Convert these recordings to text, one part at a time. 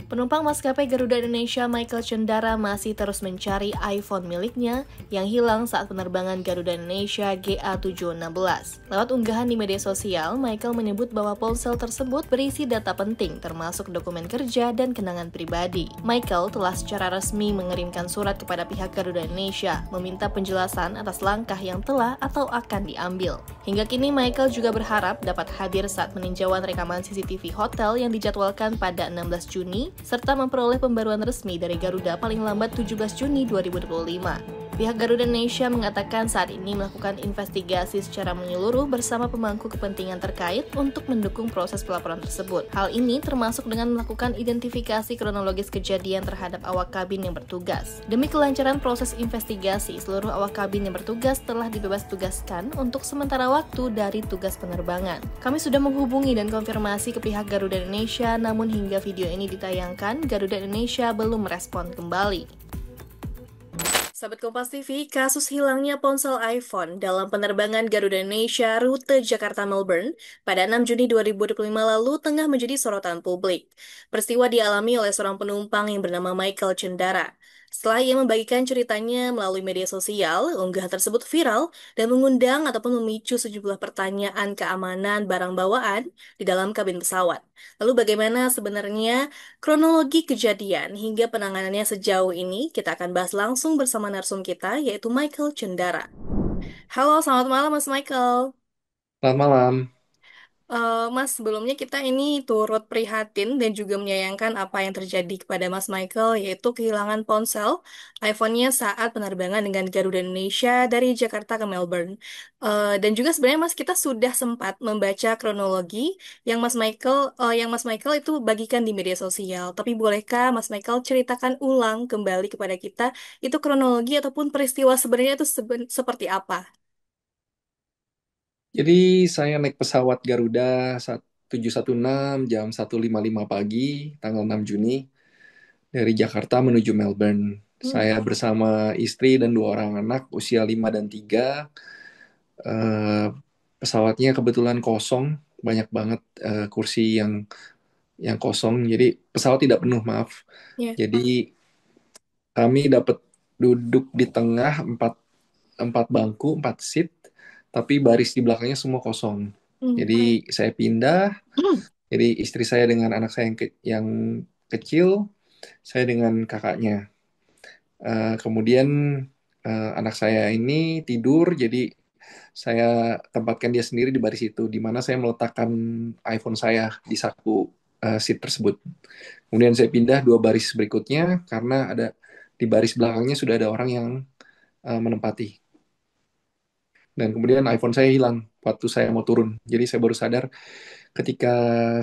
Penumpang maskapai Garuda Indonesia Michael Cendara masih terus mencari iPhone miliknya yang hilang saat penerbangan Garuda Indonesia GA716. Lewat unggahan di media sosial, Michael menyebut bahwa ponsel tersebut berisi data penting termasuk dokumen kerja dan kenangan pribadi. Michael telah secara resmi mengirimkan surat kepada pihak Garuda Indonesia meminta penjelasan atas langkah yang telah atau akan diambil. Hingga kini Michael juga berharap dapat hadir saat peninjauan rekaman CCTV hotel yang dijadwalkan pada 16 Juni serta memperoleh pembaruan resmi dari Garuda paling lambat 17 Juni 2025. Pihak Garuda Indonesia mengatakan saat ini melakukan investigasi secara menyeluruh bersama pemangku kepentingan terkait untuk mendukung proses pelaporan tersebut. Hal ini termasuk dengan melakukan identifikasi kronologis kejadian terhadap awak kabin yang bertugas. Demi kelancaran proses investigasi, seluruh awak kabin yang bertugas telah dibebas tugaskan untuk sementara waktu dari tugas penerbangan. Kami sudah menghubungi dan konfirmasi ke pihak Garuda Indonesia, namun hingga video ini ditayangkan, Garuda Indonesia belum merespon kembali. Sahabat Kompas TV, kasus hilangnya ponsel iPhone dalam penerbangan Garuda Indonesia rute Jakarta-Melbourne pada 6 Juni 2025 lalu tengah menjadi sorotan publik. Peristiwa dialami oleh seorang penumpang yang bernama Michael Cendara. Setelah ia membagikan ceritanya melalui media sosial, unggahan tersebut viral dan mengundang ataupun memicu sejumlah pertanyaan keamanan barang bawaan di dalam kabin pesawat. Lalu bagaimana sebenarnya kronologi kejadian hingga penanganannya sejauh ini? Kita akan bahas langsung bersama narsum kita, yaitu Michael Cendara. Halo, selamat malam Mas Michael. Selamat malam. Mas, sebelumnya kita ini turut prihatin dan juga menyayangkan apa yang terjadi kepada Mas Michael, yaitu kehilangan ponsel iPhone-nya saat penerbangan dengan Garuda Indonesia dari Jakarta ke Melbourne. Dan juga sebenarnya Mas, kita sudah sempat membaca kronologi yang Mas Michael itu bagikan di media sosial. Tapi bolehkah Mas Michael ceritakan ulang kembali kepada kita itu kronologi ataupun peristiwa sebenarnya itu seperti apa? Jadi saya naik pesawat Garuda 716 jam 1.55 pagi tanggal 6 Juni dari Jakarta menuju Melbourne. Hmm, Saya bersama istri dan dua orang anak usia 5 dan 3. Eh, pesawatnya kebetulan kosong, banyak banget kursi yang kosong. Jadi pesawat tidak penuh, maaf. ya. Jadi kami dapat duduk di tengah empat bangku, 4 seat, tapi baris di belakangnya semua kosong. Hmm. Jadi saya pindah, jadi istri saya dengan anak saya yang kecil, saya dengan kakaknya. Kemudian anak saya ini tidur, jadi saya tempatkan dia sendiri di baris itu, di mana saya meletakkan iPhone saya di saku seat tersebut. Kemudian saya pindah dua baris berikutnya karena ada di baris belakangnya sudah ada orang yang menempati. Dan kemudian iPhone saya hilang waktu saya mau turun. Jadi saya baru sadar ketika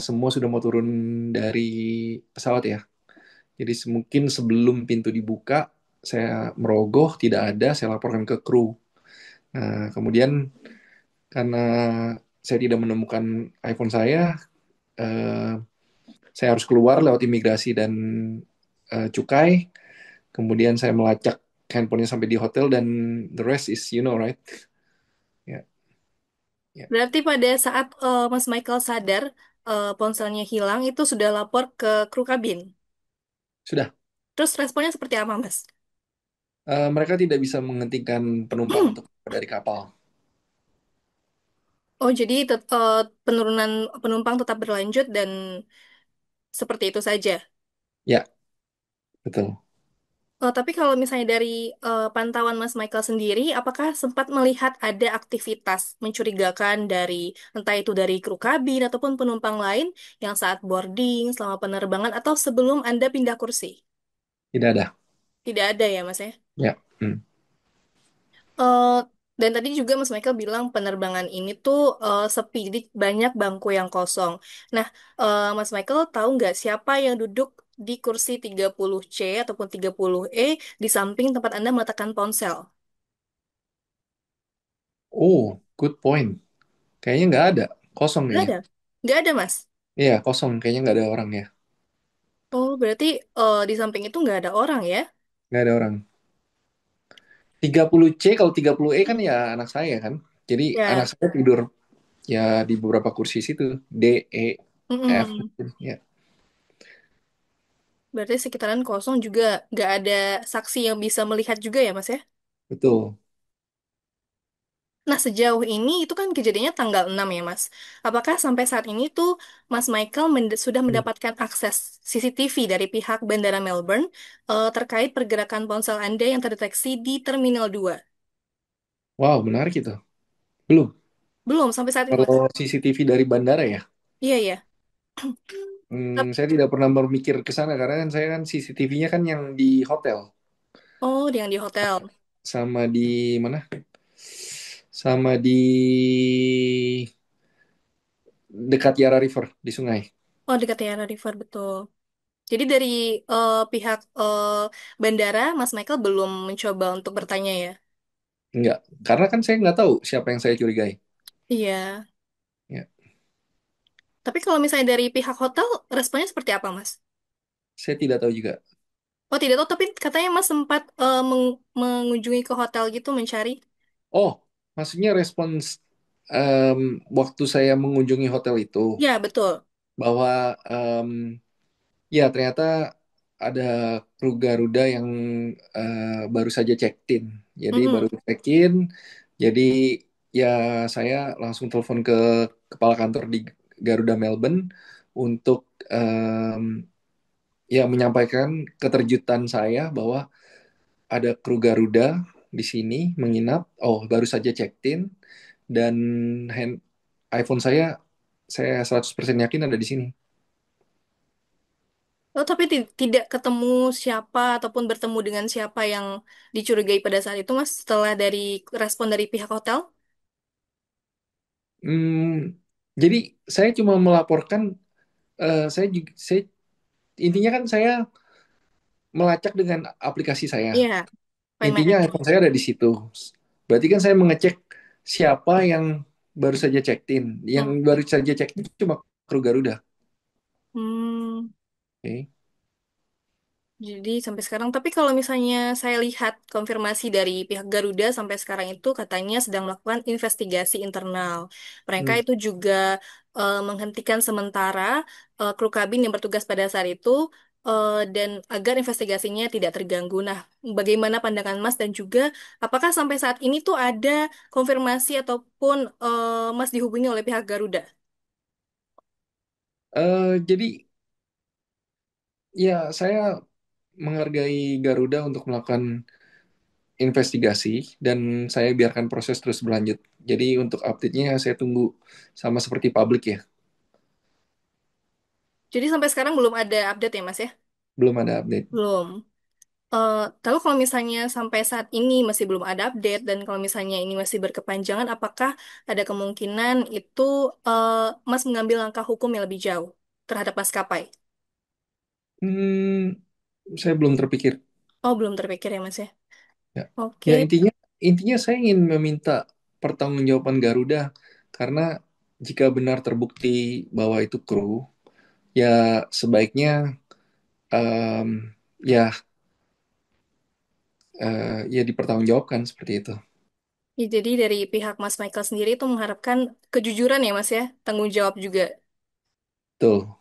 semua sudah mau turun dari pesawat ya. Jadi mungkin sebelum pintu dibuka, saya merogoh, tidak ada, saya laporkan ke kru. Nah, kemudian karena saya tidak menemukan iPhone eh, saya harus keluar lewat imigrasi dan cukai. Kemudian saya melacak handphonenya sampai di hotel dan the rest is you know right. Ya, ya. Berarti pada saat Mas Michael sadar ponselnya hilang, itu sudah lapor ke kru kabin. Sudah. Terus responnya seperti apa, Mas? Mereka tidak bisa menghentikan penumpang untuk keluar dari kapal. Oh, jadi penurunan penumpang tetap berlanjut dan seperti itu saja. Ya, betul. Tapi kalau misalnya dari pantauan Mas Michael sendiri, apakah sempat melihat ada aktivitas mencurigakan dari entah itu dari kru kabin ataupun penumpang lain yang saat boarding, selama penerbangan atau sebelum Anda pindah kursi? Tidak ada. Tidak ada ya, Mas ya? Ya. Hmm. Eh, dan tadi juga Mas Michael bilang penerbangan ini tuh sepi, jadi banyak bangku yang kosong. Nah, Mas Michael tahu nggak siapa yang duduk di kursi 30C ataupun 30E di samping tempat Anda meletakkan ponsel? Oh, good point. Kayaknya nggak ada. Kosong Nggak kayaknya. ada. Nggak ada, Mas. Iya, kosong. Kayaknya nggak ada orang ya. Oh, berarti di samping itu nggak ada orang ya? Nggak ada orang. 30C, kalau 30E kan ya anak saya kan. Jadi anak Ya. saya tidur ya di beberapa kursi situ. D, E, F. Mm-mm. Ya. Berarti sekitaran kosong juga nggak ada saksi yang bisa melihat juga ya, Mas ya? Betul. Nah, sejauh ini itu kan kejadiannya tanggal 6 ya, Mas. Apakah sampai saat ini tuh Mas Michael sudah Hmm. mendapatkan akses CCTV dari pihak Bandara Melbourne terkait pergerakan ponsel Anda yang terdeteksi di Terminal 2? Wow, menarik itu. Belum. Belum sampai saat ini, Mas. Kalau CCTV dari bandara ya, Iya, iya. saya tidak pernah berpikir ke sana karena kan saya kan CCTV-nya kan yang di hotel Oh, yang di hotel. sama di mana? Sama di dekat Yara River di sungai. Oh, dekat Tiara River, betul. Jadi dari pihak bandara, Mas Michael belum mencoba untuk bertanya ya? Enggak, karena kan saya nggak tahu siapa yang saya curigai. Iya. Ya, Tapi kalau misalnya dari pihak hotel, responnya seperti apa, Mas? saya tidak tahu juga. Oh, tidak tahu, tapi katanya Mas sempat mengunjungi ke hotel gitu mencari. Oh, maksudnya respons waktu saya mengunjungi hotel itu Ya, betul. bahwa ya ternyata ada kru Garuda yang baru saja check-in. Jadi baru Mm-mm. check-in, jadi ya saya langsung telepon ke kepala kantor di Garuda Melbourne untuk ya menyampaikan keterjutan saya bahwa ada kru Garuda di sini menginap. Oh, baru saja check-in dan hand, iPhone saya 100% yakin ada di sini. Oh, tapi tidak ketemu siapa ataupun bertemu dengan siapa yang dicurigai pada saat itu, Mas, setelah dari respon dari pihak hotel? Hmm, jadi saya cuma melaporkan saya intinya kan saya melacak dengan aplikasi saya. Iya, Find My Intinya ID. iPhone saya ada di situ. Berarti kan saya mengecek siapa yang baru saja check-in. Yang Hmm. baru saja check-in cuma kru Garuda. Hmm. Oke. Jadi sampai sekarang, tapi kalau misalnya saya lihat konfirmasi dari pihak Garuda sampai sekarang itu katanya sedang melakukan investigasi internal. Mereka Hmm. itu juga menghentikan sementara kru kabin yang bertugas pada saat itu dan agar investigasinya tidak terganggu. Nah, bagaimana pandangan Mas dan juga apakah sampai saat ini tuh ada konfirmasi ataupun Mas dihubungi oleh pihak Garuda? Jadi ya saya menghargai Garuda untuk melakukan investigasi dan saya biarkan proses terus berlanjut. Jadi untuk update-nya saya tunggu sama seperti publik ya. Jadi sampai sekarang belum ada update ya, Mas ya? Belum ada update. Belum. Lalu kalau misalnya sampai saat ini masih belum ada update dan kalau misalnya ini masih berkepanjangan, apakah ada kemungkinan itu eh, Mas mengambil langkah hukum yang lebih jauh terhadap maskapai? Hmm, saya belum terpikir. Oh, belum terpikir ya, Mas ya. Ya, Oke. ya intinya saya ingin meminta pertanggungjawaban Garuda karena jika benar terbukti bahwa itu kru, ya sebaiknya ya ya dipertanggungjawabkan seperti itu. Ya, jadi dari pihak Mas Michael sendiri itu mengharapkan kejujuran ya, Mas ya, tanggung jawab juga. Tuh.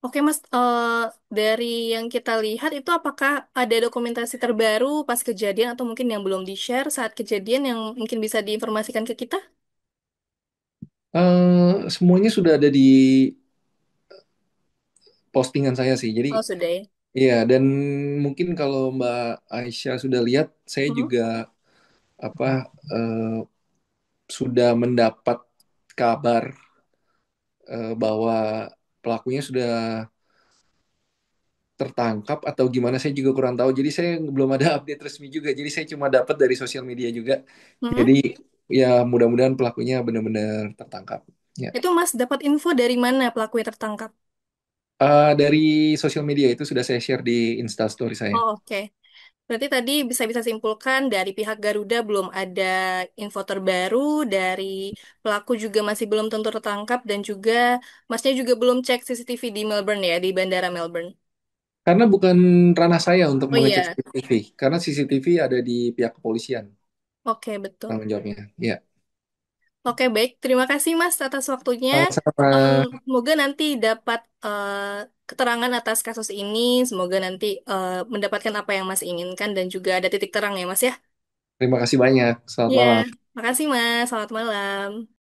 Oke, Mas, dari yang kita lihat itu apakah ada dokumentasi terbaru pas kejadian atau mungkin yang belum di-share saat kejadian yang mungkin bisa diinformasikan ke kita? Semuanya sudah ada di postingan saya sih. Jadi Oh, sudah ya. iya, dan mungkin kalau Mbak Aisyah sudah lihat, saya Hmm? juga apa sudah mendapat kabar bahwa pelakunya sudah tertangkap atau gimana saya juga kurang tahu. Jadi saya belum ada update resmi juga. Jadi saya cuma dapat dari sosial media juga. Hmm? Jadi ya mudah-mudahan pelakunya benar-benar tertangkap. Ya. Itu Mas dapat info dari mana pelaku yang tertangkap? Dari sosial media itu sudah saya share di Instastory saya. Oh, oke. Berarti tadi bisa bisa simpulkan dari pihak Garuda belum ada info terbaru, dari pelaku juga masih belum tentu tertangkap, dan juga Masnya juga belum cek CCTV di Melbourne ya, di Bandara Melbourne. Karena bukan ranah saya untuk Oh mengecek iya, CCTV. Karena CCTV ada di pihak kepolisian oke betul. tanggung jawabnya. Ya. Oke, baik. Terima kasih Mas atas waktunya. Sama-sama. Semoga nanti dapat keterangan atas kasus ini. Semoga nanti mendapatkan apa yang Mas inginkan dan juga ada titik terang ya Mas ya. Terima kasih banyak. Selamat Ya, malam. makasih Mas. Selamat malam.